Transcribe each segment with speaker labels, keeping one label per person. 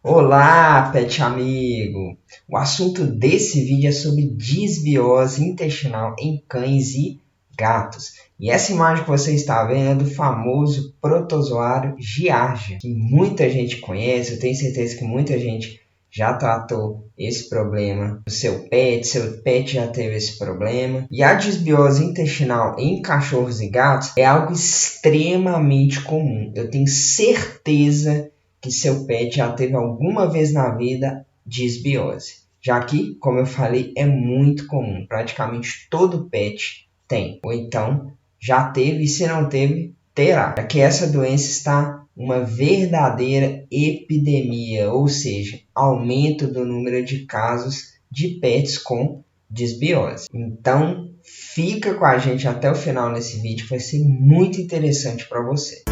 Speaker 1: Olá, pet amigo! O assunto desse vídeo é sobre disbiose intestinal em cães e gatos. E essa imagem que você está vendo é do famoso protozoário Giardia, que muita gente conhece. Eu tenho certeza que muita gente já tratou esse problema do seu pet já teve esse problema. E a disbiose intestinal em cachorros e gatos é algo extremamente comum. Eu tenho certeza que seu pet já teve alguma vez na vida disbiose. Já que, como eu falei, é muito comum. Praticamente todo pet tem. Ou então já teve e se não teve, terá. Já que essa doença está uma verdadeira epidemia, ou seja, aumento do número de casos de pets com disbiose. Então, fica com a gente até o final nesse vídeo, que vai ser muito interessante para você.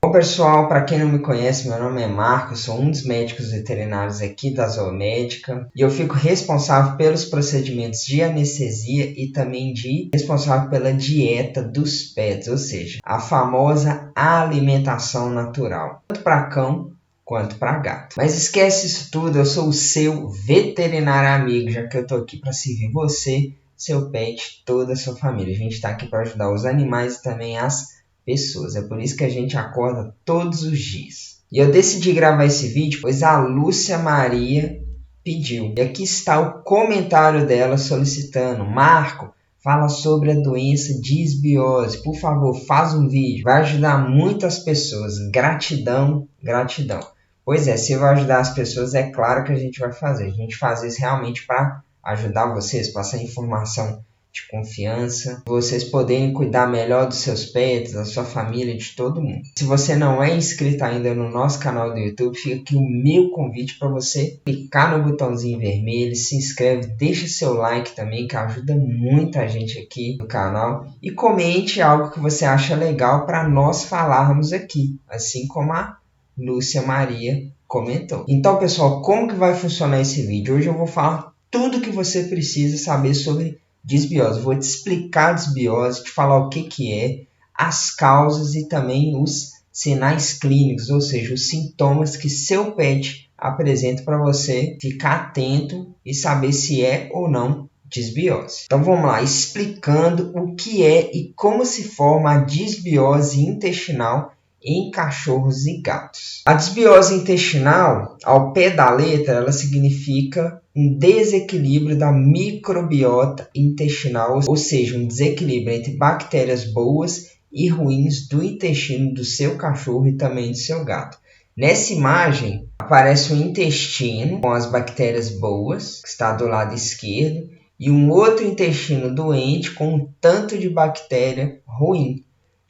Speaker 1: Bom, pessoal, para quem não me conhece, meu nome é Marco, eu sou um dos médicos veterinários aqui da Zoomédica e eu fico responsável pelos procedimentos de anestesia e também responsável pela dieta dos pets, ou seja, a famosa alimentação natural, tanto para cão quanto para gato. Mas esquece isso tudo, eu sou o seu veterinário amigo, já que eu estou aqui para servir você, seu pet, toda a sua família. A gente está aqui para ajudar os animais e também as pessoas. É por isso que a gente acorda todos os dias. E eu decidi gravar esse vídeo pois a Lúcia Maria pediu. E aqui está o comentário dela solicitando: Marco, fala sobre a doença disbiose. Por favor, faz um vídeo. Vai ajudar muitas pessoas. Gratidão, gratidão. Pois é, se vai ajudar as pessoas, é claro que a gente vai fazer. A gente faz isso realmente para ajudar vocês, passar informação de confiança, vocês poderem cuidar melhor dos seus pets, da sua família, de todo mundo. Se você não é inscrito ainda no nosso canal do YouTube, fica aqui o meu convite para você clicar no botãozinho vermelho, se inscreve, deixa seu like também, que ajuda muita gente aqui no canal, e comente algo que você acha legal para nós falarmos aqui, assim como a Lúcia Maria comentou. Então, pessoal, como que vai funcionar esse vídeo? Hoje eu vou falar tudo que você precisa saber sobre disbiose. Vou te explicar a disbiose, te falar o que é, as causas e também os sinais clínicos, ou seja, os sintomas que seu pet apresenta para você ficar atento e saber se é ou não disbiose. Então vamos lá, explicando o que é e como se forma a disbiose intestinal em cachorros e gatos. A disbiose intestinal, ao pé da letra, ela significa um desequilíbrio da microbiota intestinal, ou seja, um desequilíbrio entre bactérias boas e ruins do intestino do seu cachorro e também do seu gato. Nessa imagem, aparece o intestino com as bactérias boas, que está do lado esquerdo, e um outro intestino doente com um tanto de bactéria ruim.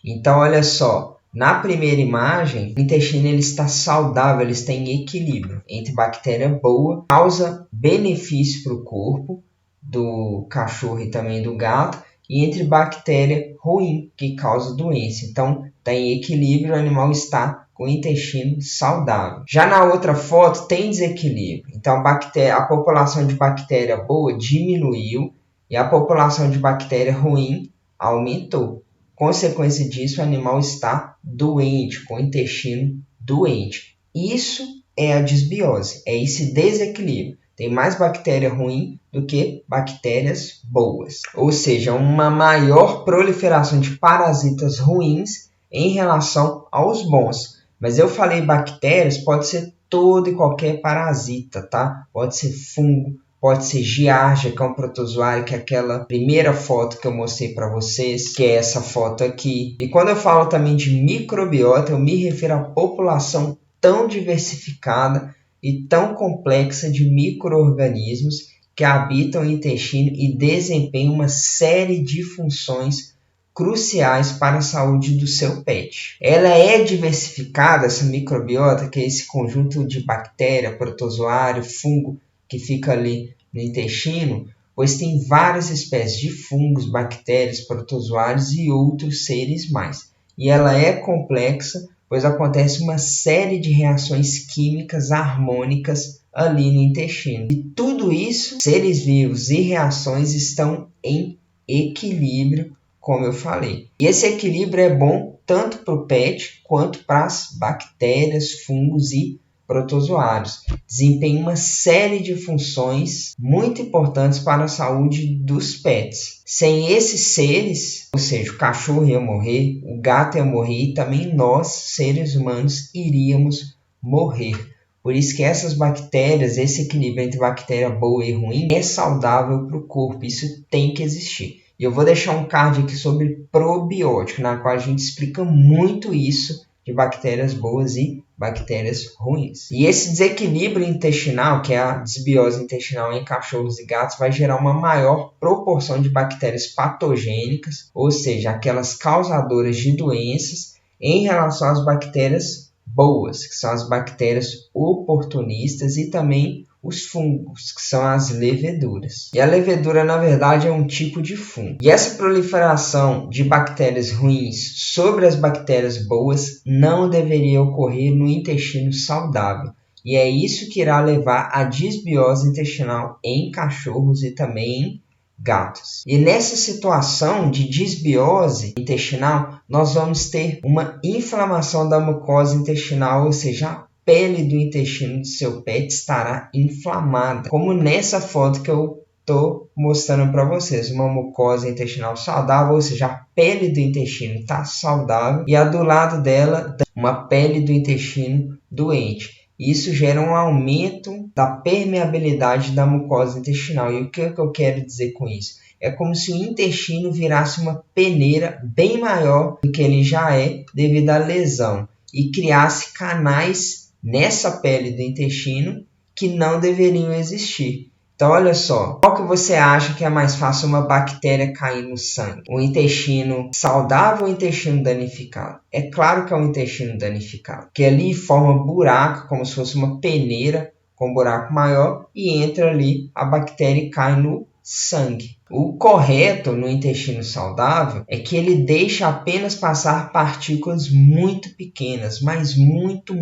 Speaker 1: Então, olha só. Na primeira imagem, o intestino ele está saudável, ele está em equilíbrio entre bactéria boa, causa benefício para o corpo do cachorro e também do gato, e entre bactéria ruim, que causa doença. Então, está em equilíbrio, o animal está com o intestino saudável. Já na outra foto, tem desequilíbrio. Então, a população de bactéria boa diminuiu e a população de bactéria ruim aumentou. Consequência disso, o animal está doente, com o intestino doente. Isso é a disbiose, é esse desequilíbrio. Tem mais bactéria ruim do que bactérias boas. Ou seja, uma maior proliferação de parasitas ruins em relação aos bons. Mas eu falei bactérias, pode ser todo e qualquer parasita, tá? Pode ser fungo, pode ser Giardia, que é um protozoário, que é aquela primeira foto que eu mostrei para vocês, que é essa foto aqui. E quando eu falo também de microbiota, eu me refiro à população tão diversificada e tão complexa de micro-organismos que habitam o intestino e desempenham uma série de funções cruciais para a saúde do seu pet. Ela é diversificada, essa microbiota, que é esse conjunto de bactéria, protozoário, fungo, que fica ali no intestino, pois tem várias espécies de fungos, bactérias, protozoários e outros seres mais. E ela é complexa, pois acontece uma série de reações químicas harmônicas ali no intestino. E tudo isso, seres vivos e reações, estão em equilíbrio, como eu falei. E esse equilíbrio é bom tanto para o PET quanto para as bactérias, fungos e protozoários. Desempenham uma série de funções muito importantes para a saúde dos pets. Sem esses seres, ou seja, o cachorro ia morrer, o gato ia morrer e também nós, seres humanos, iríamos morrer. Por isso que essas bactérias, esse equilíbrio entre bactéria boa e ruim é saudável para o corpo. Isso tem que existir. E eu vou deixar um card aqui sobre probiótico, na qual a gente explica muito isso de bactérias boas e bactérias ruins. E esse desequilíbrio intestinal, que é a desbiose intestinal em cachorros e gatos, vai gerar uma maior proporção de bactérias patogênicas, ou seja, aquelas causadoras de doenças, em relação às bactérias boas, que são as bactérias oportunistas, e também os fungos, que são as leveduras. E a levedura, na verdade, é um tipo de fungo. E essa proliferação de bactérias ruins sobre as bactérias boas não deveria ocorrer no intestino saudável. E é isso que irá levar à disbiose intestinal em cachorros e também em gatos. E nessa situação de disbiose intestinal, nós vamos ter uma inflamação da mucosa intestinal, ou seja, a pele do intestino do seu pet estará inflamada, como nessa foto que eu estou mostrando para vocês, uma mucosa intestinal saudável, ou seja, a pele do intestino está saudável e a do lado dela uma pele do intestino doente. Isso gera um aumento da permeabilidade da mucosa intestinal. E o que eu quero dizer com isso? É como se o intestino virasse uma peneira bem maior do que ele já é devido à lesão e criasse canais nessa pele do intestino que não deveriam existir. Então, olha só, qual que você acha que é mais fácil uma bactéria cair no sangue? O intestino saudável ou o intestino danificado? É claro que é o intestino danificado, que ali forma buraco, como se fosse uma peneira com um buraco maior, e entra ali a bactéria e cai no sangue. O correto no intestino saudável é que ele deixa apenas passar partículas muito pequenas, mas muito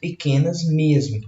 Speaker 1: pequenas mesmo,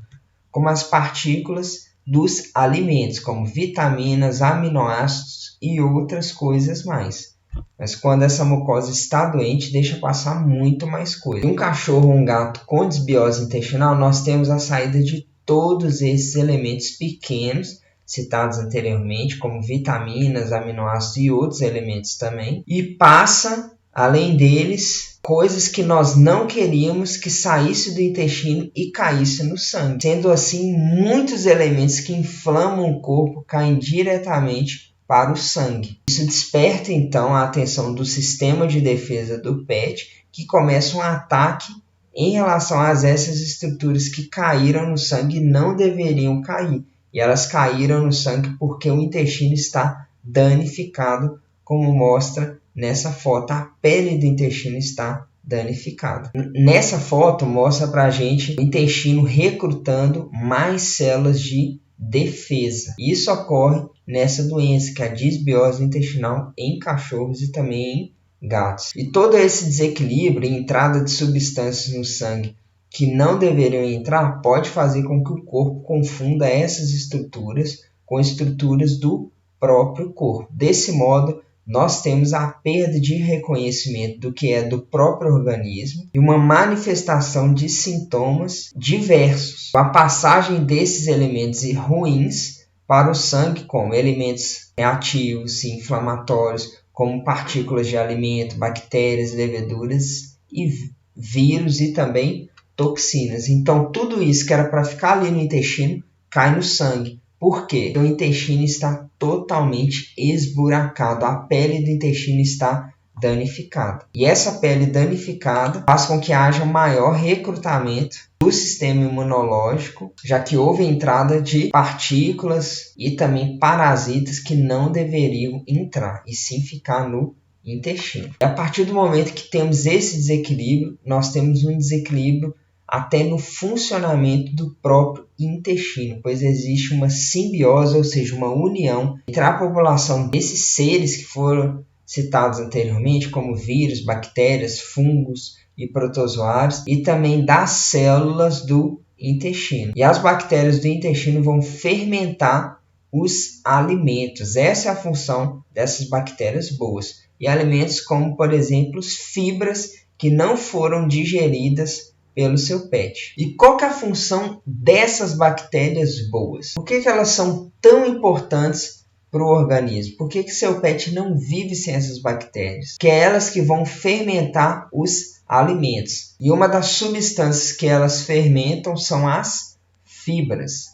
Speaker 1: como as partículas dos alimentos, como vitaminas, aminoácidos e outras coisas mais. Mas quando essa mucosa está doente, deixa passar muito mais coisa. Em um cachorro ou um gato com desbiose intestinal, nós temos a saída de todos esses elementos pequenos citados anteriormente, como vitaminas, aminoácidos e outros elementos também, e passa, além deles, coisas que nós não queríamos que saísse do intestino e caísse no sangue. Sendo assim, muitos elementos que inflamam o corpo caem diretamente para o sangue. Isso desperta então a atenção do sistema de defesa do PET, que começa um ataque em relação a essas estruturas que caíram no sangue e não deveriam cair. E elas caíram no sangue porque o intestino está danificado, como mostra nessa foto. A pele do intestino está danificada. Nessa foto mostra para a gente o intestino recrutando mais células de defesa. Isso ocorre nessa doença, que é a disbiose intestinal em cachorros e também em gatos. E todo esse desequilíbrio e entrada de substâncias no sangue que não deveriam entrar pode fazer com que o corpo confunda essas estruturas com estruturas do próprio corpo. Desse modo, nós temos a perda de reconhecimento do que é do próprio organismo e uma manifestação de sintomas diversos. A passagem desses elementos ruins para o sangue, como elementos reativos e inflamatórios, como partículas de alimento, bactérias, leveduras e vírus e também toxinas. Então, tudo isso que era para ficar ali no intestino cai no sangue. Por quê? Porque o intestino está totalmente esburacado, a pele do intestino está danificada. E essa pele danificada faz com que haja um maior recrutamento do sistema imunológico, já que houve entrada de partículas e também parasitas que não deveriam entrar, e sim ficar no intestino. E a partir do momento que temos esse desequilíbrio, nós temos um desequilíbrio até no funcionamento do próprio intestino, pois existe uma simbiose, ou seja, uma união entre a população desses seres que foram citados anteriormente, como vírus, bactérias, fungos e protozoários, e também das células do intestino. E as bactérias do intestino vão fermentar os alimentos. Essa é a função dessas bactérias boas. E alimentos como, por exemplo, fibras, que não foram digeridas pelo seu pet. E qual que é a função dessas bactérias boas? Por que elas são tão importantes para o organismo? Por que seu pet não vive sem essas bactérias? Que é elas que vão fermentar os alimentos. E uma das substâncias que elas fermentam são as fibras,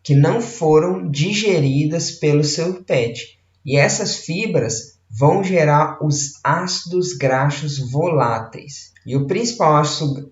Speaker 1: que não foram digeridas pelo seu pet. E essas fibras vão gerar os ácidos graxos voláteis. E o principal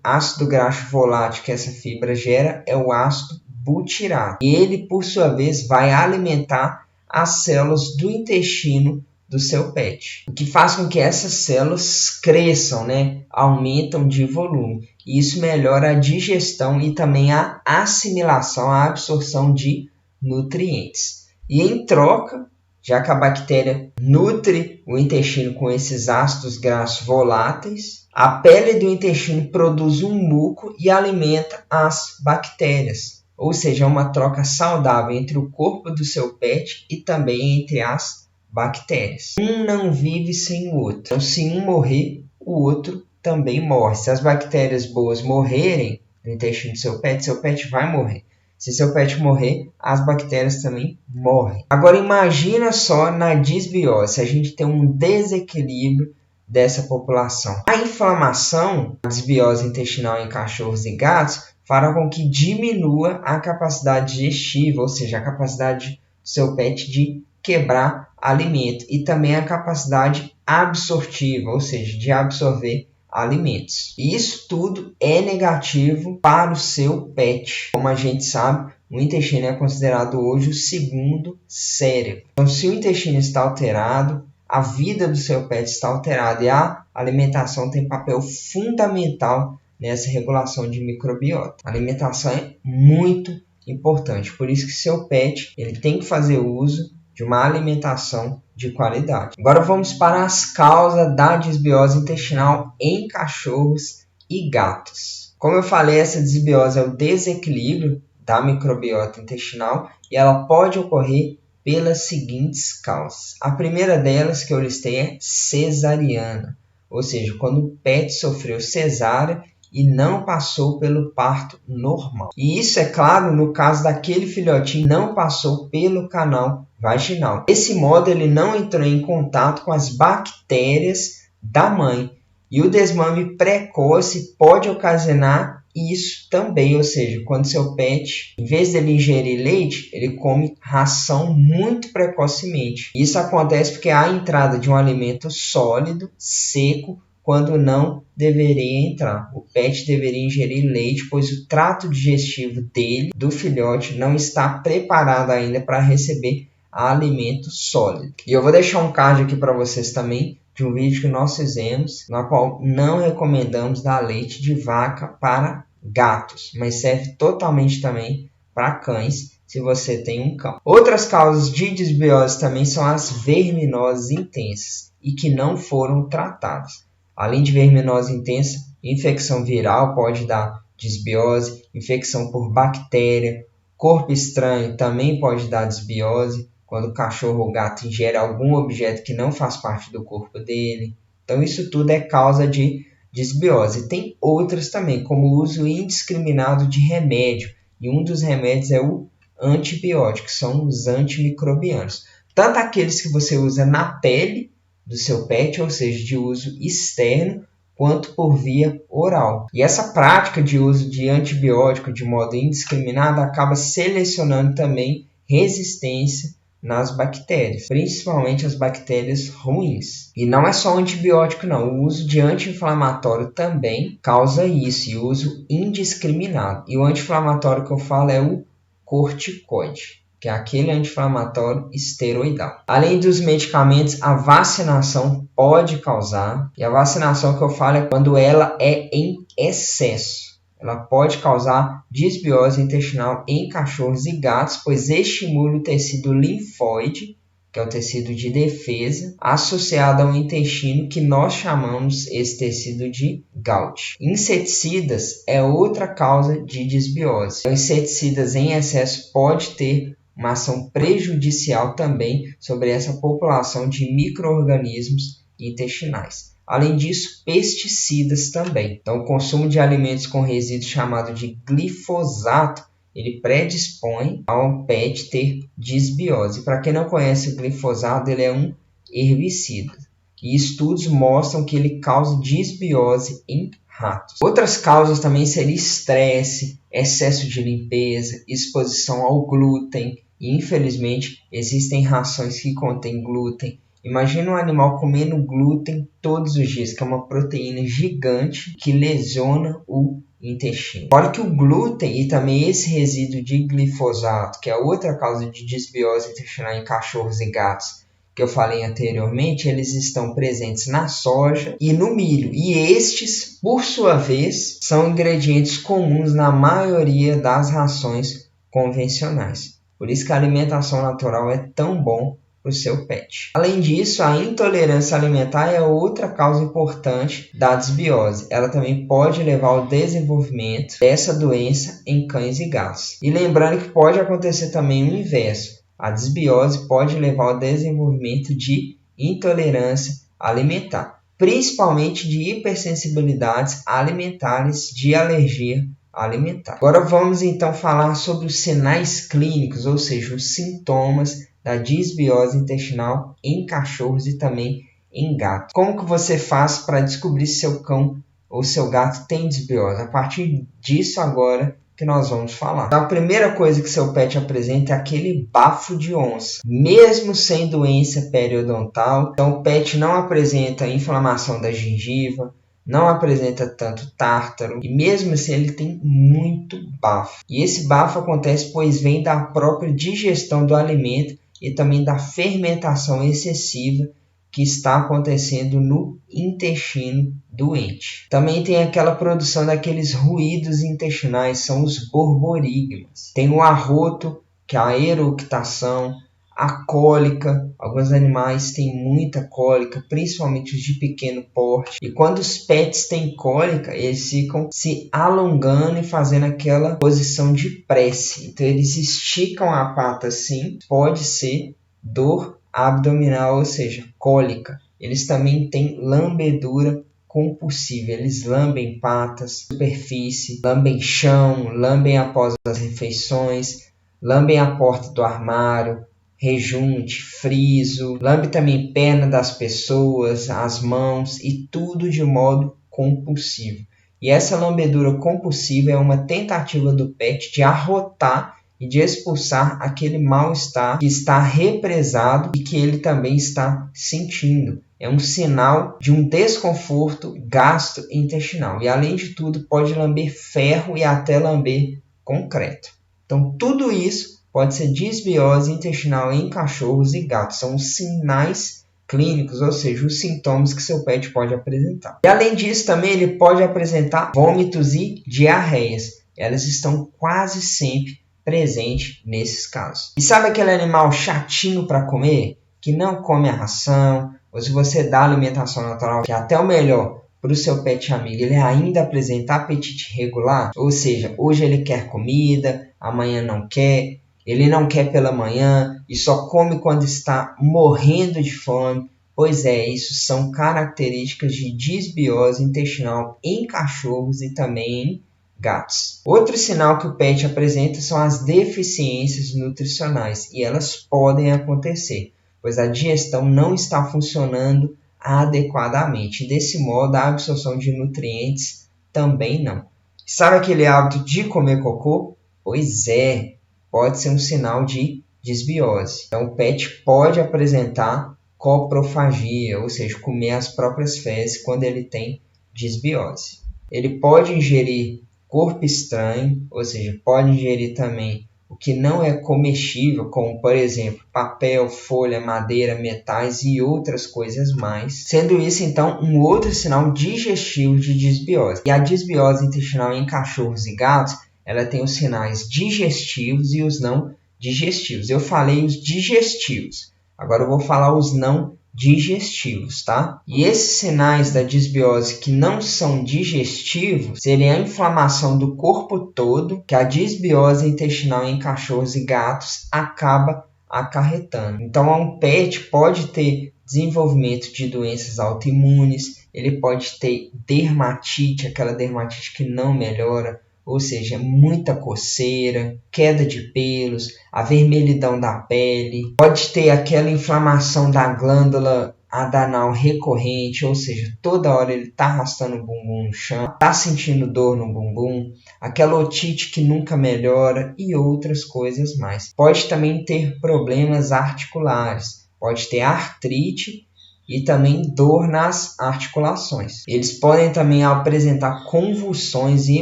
Speaker 1: ácido graxo volátil que essa fibra gera é o ácido butirato. E ele, por sua vez, vai alimentar as células do intestino do seu pet, o que faz com que essas células cresçam, aumentam de volume. E isso melhora a digestão e também a assimilação, a absorção de nutrientes. E em troca, já que a bactéria nutre o intestino com esses ácidos graxos voláteis, a pele do intestino produz um muco e alimenta as bactérias. Ou seja, é uma troca saudável entre o corpo do seu pet e também entre as bactérias. Um não vive sem o outro. Então, se um morrer, o outro também morre. Se as bactérias boas morrerem no intestino do seu pet vai morrer. Se seu pet morrer, as bactérias também morrem. Agora, imagina só na disbiose, se a gente tem um desequilíbrio dessa população. A inflamação, a disbiose intestinal em cachorros e gatos, fará com que diminua a capacidade digestiva, ou seja, a capacidade do seu pet de quebrar alimento, e também a capacidade absortiva, ou seja, de absorver alimentos. E isso tudo é negativo para o seu pet. Como a gente sabe, o intestino é considerado hoje o segundo cérebro. Então, se o intestino está alterado, a vida do seu pet está alterada, e a alimentação tem papel fundamental nessa regulação de microbiota. A alimentação é muito importante, por isso que seu pet ele tem que fazer uso de uma alimentação de qualidade. Agora vamos para as causas da disbiose intestinal em cachorros e gatos. Como eu falei, essa disbiose é o desequilíbrio da microbiota intestinal e ela pode ocorrer pelas seguintes causas. A primeira delas que eu listei é cesariana, ou seja, quando o pet sofreu cesárea e não passou pelo parto normal. E isso é claro no caso daquele filhotinho que não passou pelo canal vaginal. Desse modo, ele não entrou em contato com as bactérias da mãe. E o desmame precoce pode ocasionar isso também, ou seja, quando seu pet, em vez de ele ingerir leite, ele come ração muito precocemente. Isso acontece porque há a entrada de um alimento sólido, seco, quando não deveria entrar. O pet deveria ingerir leite, pois o trato digestivo dele, do filhote, não está preparado ainda para receber alimento sólido. E eu vou deixar um card aqui para vocês também, de um vídeo que nós fizemos, na qual não recomendamos dar leite de vaca para gatos, mas serve totalmente também para cães, se você tem um cão. Outras causas de disbiose também são as verminoses intensas e que não foram tratadas. Além de verminose intensa, infecção viral pode dar disbiose, infecção por bactéria, corpo estranho também pode dar disbiose, quando o cachorro ou gato ingere algum objeto que não faz parte do corpo dele. Então isso tudo é causa de disbiose. Tem outras também, como o uso indiscriminado de remédio, e um dos remédios é o antibiótico, que são os antimicrobianos. Tanto aqueles que você usa na pele do seu pet, ou seja, de uso externo, quanto por via oral. E essa prática de uso de antibiótico de modo indiscriminado acaba selecionando também resistência nas bactérias, principalmente as bactérias ruins. E não é só antibiótico não, o uso de anti-inflamatório também causa isso, e o uso indiscriminado. E o anti-inflamatório que eu falo é o corticoide, que é aquele anti-inflamatório esteroidal. Além dos medicamentos, a vacinação pode causar, e a vacinação que eu falo é quando ela é em excesso. Ela pode causar disbiose intestinal em cachorros e gatos, pois estimula o tecido linfóide, que é o tecido de defesa, associado ao intestino, que nós chamamos esse tecido de Golgi. Inseticidas é outra causa de disbiose. Então, inseticidas em excesso pode ter uma ação prejudicial também sobre essa população de micro-organismos intestinais. Além disso, pesticidas também. Então, o consumo de alimentos com resíduo chamado de glifosato, ele predispõe ao pet ter disbiose. Para quem não conhece o glifosato, ele é um herbicida. E estudos mostram que ele causa disbiose em ratos. Outras causas também seriam estresse, excesso de limpeza, exposição ao glúten. E, infelizmente, existem rações que contêm glúten. Imagina um animal comendo glúten todos os dias, que é uma proteína gigante que lesiona o intestino. Fora que o glúten e também esse resíduo de glifosato, que é outra causa de disbiose intestinal em cachorros e gatos, que eu falei anteriormente, eles estão presentes na soja e no milho. E estes, por sua vez, são ingredientes comuns na maioria das rações convencionais. Por isso que a alimentação natural é tão bom para o seu pet. Além disso, a intolerância alimentar é outra causa importante da disbiose. Ela também pode levar ao desenvolvimento dessa doença em cães e gatos. E lembrando que pode acontecer também o inverso. A disbiose pode levar ao desenvolvimento de intolerância alimentar, principalmente de hipersensibilidades alimentares, de alergia alimentar. Agora vamos então falar sobre os sinais clínicos, ou seja, os sintomas da disbiose intestinal em cachorros e também em gatos. Como que você faz para descobrir se seu cão ou seu gato tem disbiose? A partir disso agora que nós vamos falar. Então, a primeira coisa que seu pet apresenta é aquele bafo de onça, mesmo sem doença periodontal. Então o pet não apresenta inflamação da gengiva, não apresenta tanto tártaro e mesmo assim ele tem muito bafo. E esse bafo acontece pois vem da própria digestão do alimento e também da fermentação excessiva que está acontecendo no intestino doente. Também tem aquela produção daqueles ruídos intestinais, são os borborigmas. Tem o arroto, que é a eructação, a cólica. Alguns animais têm muita cólica, principalmente os de pequeno porte. E quando os pets têm cólica, eles ficam se alongando e fazendo aquela posição de prece. Então eles esticam a pata assim, pode ser dor abdominal, ou seja, cólica. Eles também têm lambedura compulsiva, eles lambem patas, superfície, lambem chão, lambem após as refeições, lambem a porta do armário, rejunte, friso, lambe também perna das pessoas, as mãos e tudo de modo compulsivo. E essa lambedura compulsiva é uma tentativa do pet de arrotar e de expulsar aquele mal-estar que está represado e que ele também está sentindo. É um sinal de um desconforto gastrointestinal. E além de tudo, pode lamber ferro e até lamber concreto. Então, tudo isso pode ser disbiose intestinal em cachorros e gatos. São os sinais clínicos, ou seja, os sintomas que seu pet pode apresentar. E além disso, também ele pode apresentar vômitos e diarreias. Elas estão quase sempre presente nesses casos. E sabe aquele animal chatinho para comer? Que não come a ração, ou se você dá alimentação natural, que é até o melhor para o seu pet amigo, ele ainda apresenta apetite regular, ou seja, hoje ele quer comida, amanhã não quer, ele não quer pela manhã e só come quando está morrendo de fome. Pois é, isso são características de disbiose intestinal em cachorros e também em gatos. Outro sinal que o pet apresenta são as deficiências nutricionais, e elas podem acontecer, pois a digestão não está funcionando adequadamente. Desse modo, a absorção de nutrientes também não. Sabe aquele hábito de comer cocô? Pois é, pode ser um sinal de disbiose. Então, o pet pode apresentar coprofagia, ou seja, comer as próprias fezes quando ele tem disbiose. Ele pode ingerir corpo estranho, ou seja, pode ingerir também o que não é comestível, como por exemplo papel, folha, madeira, metais e outras coisas mais. Sendo isso então um outro sinal digestivo de disbiose. E a disbiose intestinal em cachorros e gatos, ela tem os sinais digestivos e os não digestivos. Eu falei os digestivos, agora eu vou falar os não digestivos, tá? E esses sinais da disbiose que não são digestivos seria a inflamação do corpo todo, que a disbiose intestinal em cachorros e gatos acaba acarretando. Então, um pet pode ter desenvolvimento de doenças autoimunes, ele pode ter dermatite, aquela dermatite que não melhora, ou seja, muita coceira, queda de pelos, a vermelhidão da pele, pode ter aquela inflamação da glândula adanal recorrente, ou seja, toda hora ele está arrastando o bumbum no chão, está sentindo dor no bumbum, aquela otite que nunca melhora e outras coisas mais. Pode também ter problemas articulares, pode ter artrite e também dor nas articulações. Eles podem também apresentar convulsões e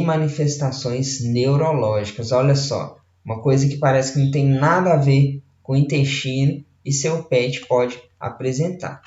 Speaker 1: manifestações neurológicas. Olha só, uma coisa que parece que não tem nada a ver com o intestino e seu pet pode apresentar.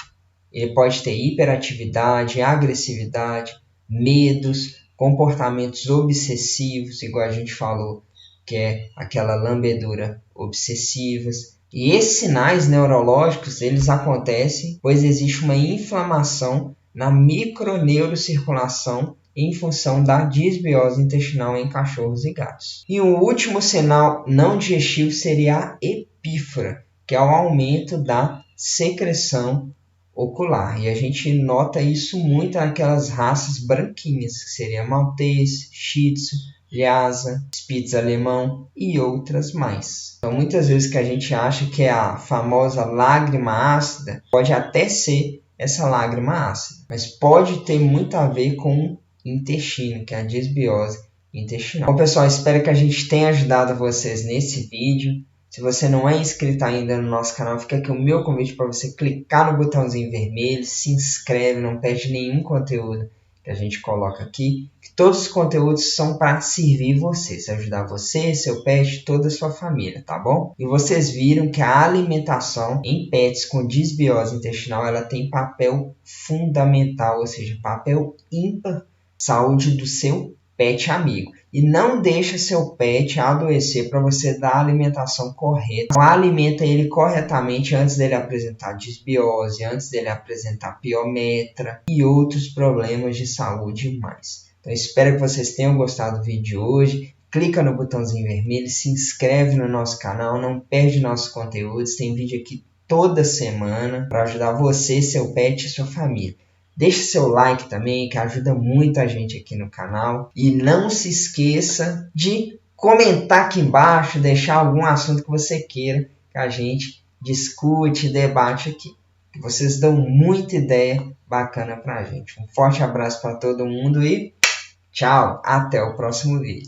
Speaker 1: Ele pode ter hiperatividade, agressividade, medos, comportamentos obsessivos, igual a gente falou, que é aquela lambedura obsessivas. E esses sinais neurológicos, eles acontecem pois existe uma inflamação na microneurocirculação em função da disbiose intestinal em cachorros e gatos. E o último sinal não digestivo seria a epífora, que é o aumento da secreção ocular. E a gente nota isso muito naquelas raças branquinhas, que seria Maltês, Shih Tzu, Lhasa, Spitz alemão e outras mais. Então, muitas vezes que a gente acha que é a famosa lágrima ácida, pode até ser essa lágrima ácida, mas pode ter muito a ver com o intestino, que é a disbiose intestinal. Bom, pessoal, espero que a gente tenha ajudado vocês nesse vídeo. Se você não é inscrito ainda no nosso canal, fica aqui o meu convite para você clicar no botãozinho vermelho, se inscreve, não perde nenhum conteúdo que a gente coloca aqui. Que todos os conteúdos são para servir você, ajudar você, seu pet, toda a sua família, tá bom? E vocês viram que a alimentação em pets com disbiose intestinal, ela tem papel fundamental, ou seja, papel ímpar na saúde do seu pet amigo. E não deixa seu pet adoecer para você dar a alimentação correta. Então, alimenta ele corretamente antes dele apresentar disbiose, antes dele apresentar piometra e outros problemas de saúde mais. Então, espero que vocês tenham gostado do vídeo de hoje. Clica no botãozinho vermelho, se inscreve no nosso canal, não perde nossos conteúdos. Tem vídeo aqui toda semana para ajudar você, seu pet e sua família. Deixe seu like também, que ajuda muito a gente aqui no canal. E não se esqueça de comentar aqui embaixo, deixar algum assunto que você queira que a gente discute e debate aqui. Que vocês dão muita ideia bacana pra gente. Um forte abraço para todo mundo e tchau! Até o próximo vídeo.